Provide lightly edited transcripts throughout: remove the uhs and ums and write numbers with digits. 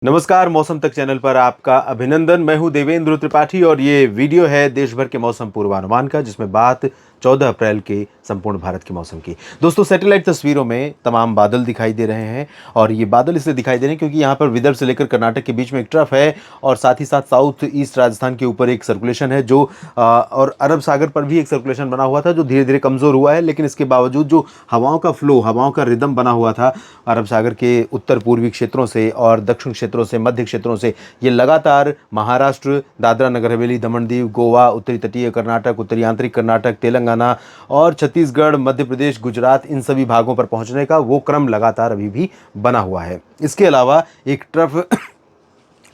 नमस्कार, मौसम तक चैनल पर आपका अभिनंदन। मैं हूं देवेंद्र त्रिपाठी और ये वीडियो है देश भर के मौसम पूर्वानुमान का, जिसमें बात 14 अप्रैल के संपूर्ण भारत के मौसम की। दोस्तों, सैटेलाइट तस्वीरों में तमाम बादल दिखाई दे रहे हैं और ये बादल इसलिए दिखाई दे रहे हैं क्योंकि यहाँ पर विदर्भ से लेकर कर्नाटक के बीच में एक ट्रफ है और साथ ही साथ साउथ ईस्ट राजस्थान के ऊपर एक सर्कुलेशन है जो और अरब सागर पर भी एक सर्कुलेशन बना हुआ था जो धीरे धीरे कमज़ोर हुआ है। लेकिन इसके बावजूद जो हवाओं का फ्लो, हवाओं का रिदम बना हुआ था अरब सागर के उत्तर पूर्वी क्षेत्रों से और दक्षिण क्षेत्रों से, मध्य क्षेत्रों से, ये लगातार महाराष्ट्र, दादरा नगर हवेली, दमन दीव, गोवा, उत्तरी तटीय कर्नाटक, उत्तरी आंतरिक कर्नाटक, तेलंगाना और छत्तीसगढ़, मध्य प्रदेश, गुजरात, इन सभी भागों पर पहुंचने का वो क्रम लगातार अभी भी बना हुआ है। इसके अलावा एक ट्रफ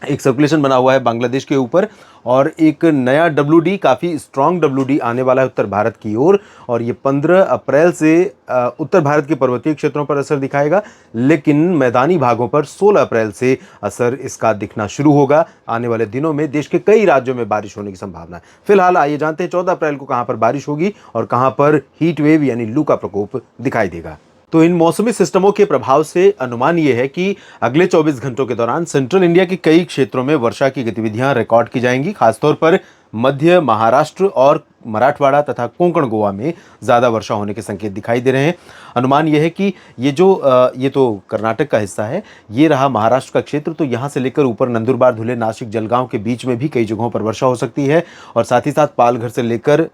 एक सर्कुलेशन बना हुआ है बांग्लादेश के ऊपर और एक नया WD, काफ़ी स्ट्रॉन्ग WD आने वाला है उत्तर भारत की ओर और ये 15 अप्रैल से उत्तर भारत के पर्वतीय क्षेत्रों पर असर दिखाएगा, लेकिन मैदानी भागों पर 16 अप्रैल से असर इसका दिखना शुरू होगा। आने वाले दिनों में देश के कई राज्यों में बारिश होने की संभावना है। फिलहाल आइए जानते हैं 14 अप्रैल को कहाँ पर बारिश होगी और कहाँ पर हीट वेव यानी लू का प्रकोप दिखाई देगा। तो इन मौसमी सिस्टमों के प्रभाव से अनुमान ये है कि अगले 24 घंटों के दौरान सेंट्रल इंडिया के कई क्षेत्रों में वर्षा की गतिविधियां रिकॉर्ड की जाएंगी। खासतौर पर मध्य महाराष्ट्र और मराठवाड़ा तथा कोंकण गोवा में ज़्यादा वर्षा होने के संकेत दिखाई दे रहे हैं। अनुमान यह है कि ये तो कर्नाटक का हिस्सा है, ये रहा महाराष्ट्र का क्षेत्र, तो यहाँ से लेकर ऊपर नंदुरबार, धुले, नासिक, जलगांव के बीच में भी कई जगहों पर वर्षा हो सकती है और साथ ही साथ पालघर से लेकर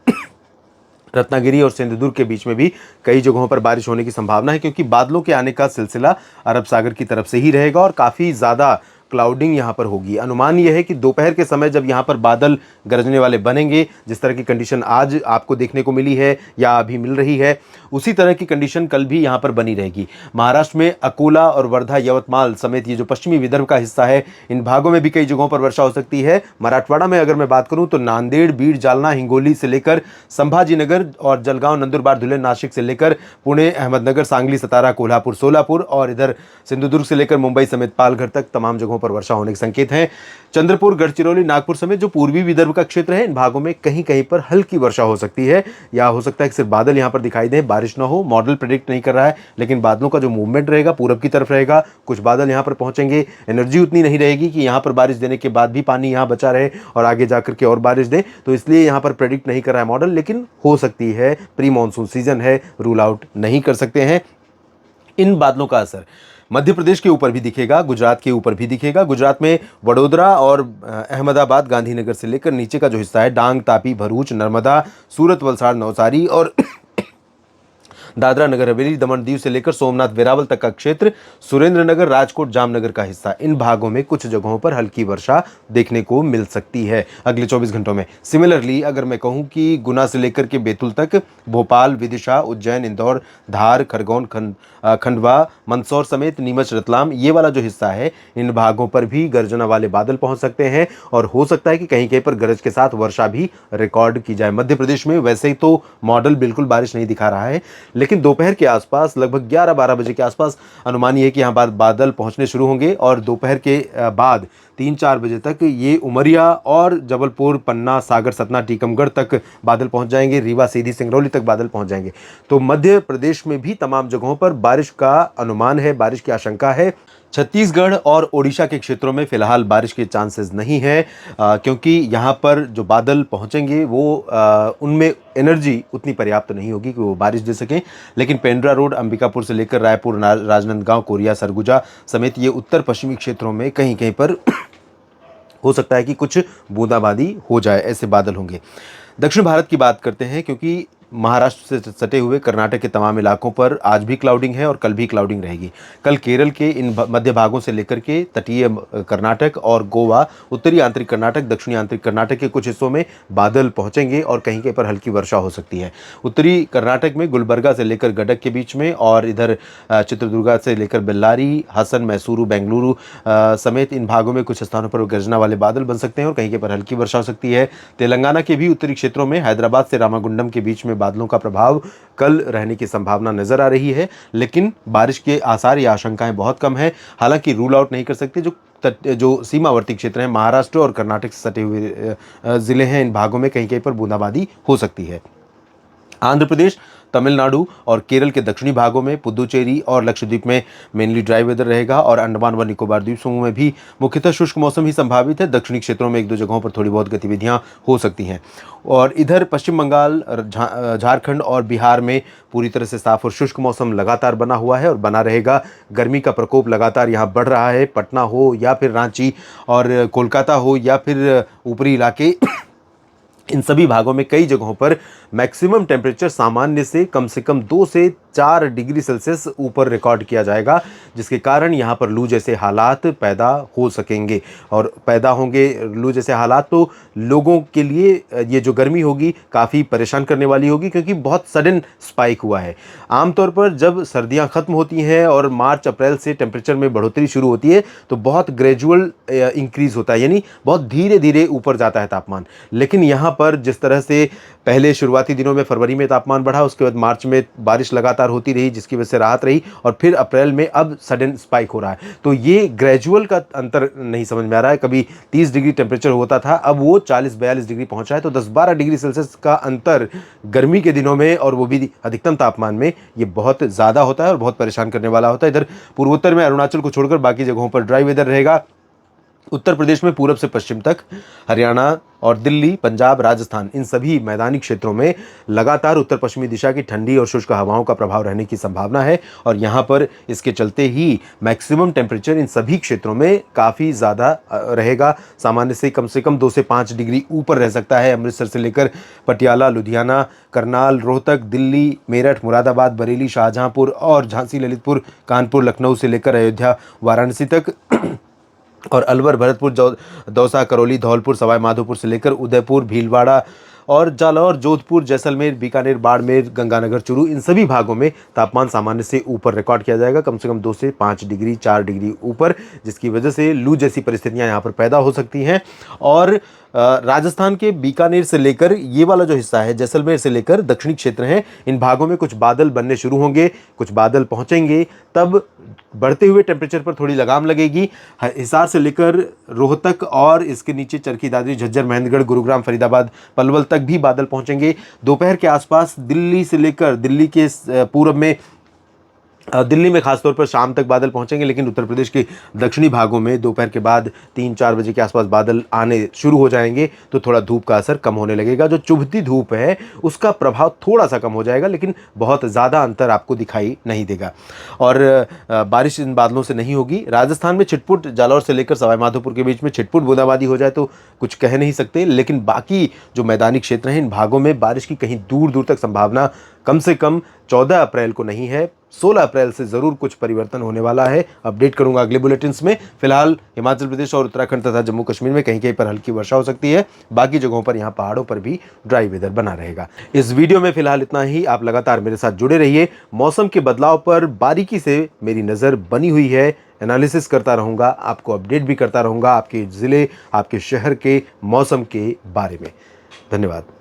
रत्नागिरी और सिंधुदुर्ग के बीच में भी कई जगहों पर बारिश होने की संभावना है, क्योंकि बादलों के आने का सिलसिला अरब सागर की तरफ से ही रहेगा और काफ़ी ज़्यादा क्लाउडिंग यहाँ पर होगी। अनुमान यह है कि दोपहर के समय जब यहाँ पर बादल गरजने वाले बनेंगे, जिस तरह की कंडीशन आज आपको देखने को मिली है या अभी मिल रही है, उसी तरह की कंडीशन कल भी यहाँ पर बनी रहेगी। महाराष्ट्र में अकोला और वर्धा, यवतमाल समेत ये जो पश्चिमी विदर्भ का हिस्सा है, इन भागों में भी कई जगहों पर वर्षा हो सकती है। मराठवाड़ा में अगर मैं बात करूँ तो नांदेड़, बीड, जालना, हिंगोली से लेकर संभाजीनगर और जलगांव, नंदुरबार, धुले, नासिक से लेकर पुणे, अहमदनगर, सांगली, सतारा, कोल्हापुर, सोलापुर और इधर सिंधुदुर्ग से लेकर मुंबई समेत पालघर तक तमाम जगहों पर वर्षा होने के संकेत हैं। चंद्रपुर, गढ़चिरौली, नागपुर समेत जो पूर्वी विदर्भ का क्षेत्र है, इन भागों में कहीं कहीं पर हल्की वर्षा हो सकती है या हो सकता है कि सिर्फ बादल यहां पर दिखाई दें, बारिश ना हो। मॉडल प्रेडिक्ट नहीं कर रहा है, लेकिन बादलों का जो मूवमेंट रहेगा पूरब की तरफ रहेगा, कुछ बादल यहां पर पहुंचेंगे। एनर्जी उतनी नहीं रहेगी कि यहां पर बारिश देने के बाद भी पानी यहां बचा रहे और आगे जाकर के और बारिश दे, तो इसलिए यहां पर प्रेडिक्ट नहीं कर रहा है मॉडल, लेकिन हो सकती है। प्री मानसून सीजन है, रूल आउट नहीं कर सकते हैं। इन बादलों का असर मध्य प्रदेश के ऊपर भी दिखेगा, गुजरात के ऊपर भी दिखेगा। गुजरात में वडोदरा और अहमदाबाद, गांधीनगर से लेकर नीचे का जो हिस्सा है, डांग, तापी, भरूच, नर्मदा, सूरत, वलसाड़, नवसारी और दादरा नगर हवेली, दमन दीव से लेकर सोमनाथ, वेरावल तक का क्षेत्र, सुरेंद्रनगर, राजकोट, जामनगर का हिस्सा, इन भागों में कुछ जगहों पर हल्की वर्षा देखने को मिल सकती है अगले 24 घंटों में। सिमिलरली अगर मैं कहूं कि गुना से लेकर के बैतूल तक, भोपाल, विदिशा, उज्जैन, इंदौर, धार, खरगोन, खंडवा, मंदसौर समेत नीमच, रतलाम, ये वाला जो हिस्सा है, इन भागों पर भी गर्जना वाले बादल पहुंच सकते हैं और हो सकता है कि कहीं कहीं पर गरज के साथ वर्षा भी रिकॉर्ड की जाए। मध्य प्रदेश में वैसे ही तो मॉडल बिल्कुल बारिश नहीं दिखा रहा है, लेकिन दोपहर के आसपास लगभग 11-12 बजे के आसपास अनुमान ये है कि यहाँ पर बादल पहुंचने शुरू होंगे और दोपहर के बाद 3-4 बजे तक ये उमरिया और जबलपुर, पन्ना, सागर, सतना, टीकमगढ़ तक बादल पहुंच जाएंगे। रीवा, सीधी, सिंगरौली तक बादल पहुंच जाएंगे। तो मध्य प्रदेश में भी तमाम जगहों पर बारिश का अनुमान है, बारिश की आशंका है। छत्तीसगढ़ और ओडिशा के क्षेत्रों में फिलहाल बारिश के चांसेस नहीं है, क्योंकि यहाँ पर जो बादल पहुँचेंगे वो उनमें एनर्जी उतनी पर्याप्त नहीं होगी कि वो बारिश दे सकें। लेकिन पेंड्रा रोड, अंबिकापुर से लेकर रायपुर, राजनांदगांव, कोरिया, सरगुजा समेत ये उत्तर पश्चिमी क्षेत्रों में कहीं कहीं पर हो सकता है कि कुछ बूंदाबांदी हो जाए, ऐसे बादल होंगे। दक्षिण भारत की बात करते हैं, क्योंकि महाराष्ट्र से सटे हुए कर्नाटक के तमाम इलाकों पर आज भी क्लाउडिंग है और कल भी क्लाउडिंग रहेगी। कल केरल के इन मध्य भागों से लेकर के तटीय कर्नाटक और गोवा, उत्तरी आंतरिक कर्नाटक, दक्षिणी आंतरिक कर्नाटक के कुछ हिस्सों में बादल पहुंचेंगे और कहीं कहीं पर हल्की वर्षा हो सकती है। उत्तरी कर्नाटक में गुलबर्गा से लेकर गडक के बीच में और इधर चित्रदुर्गा से लेकर बेल्लारी, हसन, मैसूरू, बेंगलुरु समेत इन भागों में कुछ स्थानों पर गर्जना वाले बादल बन सकते हैं और कहीं कहीं पर हल्की वर्षा हो सकती है। तेलंगाना के भी उत्तरी क्षेत्रों में हैदराबाद से रामागुंडम के बीच में बादलों का प्रभाव कल रहने की संभावना नजर आ रही है, लेकिन बारिश के आसार या आशंकाएं बहुत कम है। हालांकि रूल आउट नहीं कर सकते जो सीमावर्ती क्षेत्र हैं, महाराष्ट्र और कर्नाटक से सटे हुए जिले हैं, इन भागों में कहीं कहीं पर बूंदाबांदी हो सकती है। आंध्र प्रदेश, तमिलनाडु और केरल के दक्षिणी भागों में, पुदुचेरी और लक्षद्वीप में मेनली ड्राई वेदर रहेगा और अंडमान व निकोबार द्वीप समूह में भी मुख्यतः शुष्क मौसम ही संभावित है। दक्षिणी क्षेत्रों में एक दो जगहों पर थोड़ी बहुत गतिविधियां हो सकती हैं। और इधर पश्चिम बंगाल, झारखंड और बिहार में पूरी तरह से साफ और शुष्क मौसम लगातार बना हुआ है और बना रहेगा। गर्मी का प्रकोप लगातार यहाँ बढ़ रहा है। पटना हो या फिर रांची और कोलकाता हो या फिर ऊपरी इलाके इन सभी भागों में कई जगहों पर मैक्सिमम टेम्परेचर सामान्य से कम 2 से 4 डिग्री सेल्सियस ऊपर रिकॉर्ड किया जाएगा, जिसके कारण यहाँ पर लू जैसे हालात पैदा हो सकेंगे। और पैदा होंगे लू जैसे हालात तो लोगों के लिए ये जो गर्मी होगी काफ़ी परेशान करने वाली होगी, क्योंकि बहुत सडन स्पाइक हुआ है। आमतौर पर जब सर्दियाँ ख़त्म होती हैं और मार्च अप्रैल से टेम्परेचर में बढ़ोतरी शुरू होती है तो बहुत ग्रेजुअल इंक्रीज़ होता है, यानी बहुत धीरे धीरे ऊपर जाता है तापमान। लेकिन यहाँ पर जिस तरह से पहले शुरुआती दिनों में फरवरी में तापमान बढ़ा, उसके बाद मार्च में बारिश लगातार होती रही जिसकी वजह से राहत रही, और फिर अप्रैल में अब सडन स्पाइक हो रहा है। तो ये ग्रेजुअल का अंतर नहीं समझ में आ रहा है। कभी 30 डिग्री टेम्परेचर होता था, अब वो 40-42 डिग्री पहुंचा है। तो 10-12 डिग्री सेल्सियस का अंतर गर्मी के दिनों में और वो भी अधिकतम तापमान में, ये बहुत ज़्यादा होता है और बहुत परेशान करने वाला होता है। इधर पूर्वोत्तर में अरुणाचल को छोड़कर बाकी जगहों पर ड्राई वेदर रहेगा। उत्तर प्रदेश में पूरब से पश्चिम तक, हरियाणा और दिल्ली, पंजाब, राजस्थान, इन सभी मैदानी क्षेत्रों में लगातार उत्तर पश्चिमी दिशा की ठंडी और शुष्क हवाओं का प्रभाव रहने की संभावना है। और यहाँ पर इसके चलते ही मैक्सिमम टेम्परेचर इन सभी क्षेत्रों में काफ़ी ज़्यादा रहेगा। सामान्य से कम 2 से 5 डिग्री ऊपर रह सकता है। अमृतसर से लेकर पटियाला, लुधियाना, करनाल, रोहतक, दिल्ली, मेरठ, मुरादाबाद, बरेली, शाहजहांपुर और झांसी, ललितपुर, कानपुर, लखनऊ से लेकर अयोध्या, वाराणसी तक और अलवर, भरतपुर, दौसा, करौली, धौलपुर, सवाई माधोपुर से लेकर उदयपुर, भीलवाड़ा और जालौर, जोधपुर, जैसलमेर, बीकानेर, बाड़मेर, गंगानगर, चूरू, इन सभी भागों में तापमान सामान्य से ऊपर रिकॉर्ड किया जाएगा, कम से कम 2 से 5 डिग्री, 4 डिग्री ऊपर, जिसकी वजह से लू जैसी परिस्थितियां यहाँ पर पैदा हो सकती हैं। और राजस्थान के बीकानेर से लेकर ये वाला जो हिस्सा है, जैसलमेर से लेकर दक्षिणी क्षेत्र हैं, इन भागों में कुछ बादल बनने शुरू होंगे, कुछ बादल पहुंचेंगे, तब बढ़ते हुए टेम्परेचर पर थोड़ी लगाम लगेगी। हिसार से लेकर रोहतक और इसके नीचे चरखी दादरी, झज्जर, महेंद्रगढ़, गुरुग्राम, फरीदाबाद, पलवल तक भी बादल पहुंचेंगे। दोपहर के आसपास दिल्ली से लेकर दिल्ली के पूरब में, दिल्ली में खासतौर पर शाम तक बादल पहुंचेंगे, लेकिन उत्तर प्रदेश के दक्षिणी भागों में दोपहर के बाद 3-4 बजे के आसपास बादल आने शुरू हो जाएंगे, तो थोड़ा धूप का असर कम होने लगेगा। जो चुभती धूप है उसका प्रभाव थोड़ा सा कम हो जाएगा, लेकिन बहुत ज़्यादा अंतर आपको दिखाई नहीं देगा। और बारिश इन बादलों से नहीं होगी। राजस्थान में छिटपुट, जालौर से लेकर सवाई माधोपुर के बीच में छिटपुट बूंदाबांदी हो जाए तो कुछ कह नहीं सकते, लेकिन बाकी जो मैदानी क्षेत्र हैं इन भागों में बारिश की कहीं दूर दूर तक संभावना कम से कम 14 अप्रैल को नहीं है। 16 अप्रैल से ज़रूर कुछ परिवर्तन होने वाला है। अपडेट करूंगा अगले बुलेटिन्स में। फिलहाल हिमाचल प्रदेश और उत्तराखंड तथा जम्मू कश्मीर में कहीं कहीं पर हल्की वर्षा हो सकती है, बाकी जगहों पर यहाँ पहाड़ों पर भी ड्राई वेदर बना रहेगा। इस वीडियो में फिलहाल इतना ही। आप लगातार मेरे साथ जुड़े रहिए। मौसम के बदलाव पर बारीकी से मेरी नज़र बनी हुई है, एनालिसिस करता रहूँगा, आपको अपडेट भी करता रहूँगा आपके ज़िले, आपके शहर के मौसम के बारे में। धन्यवाद।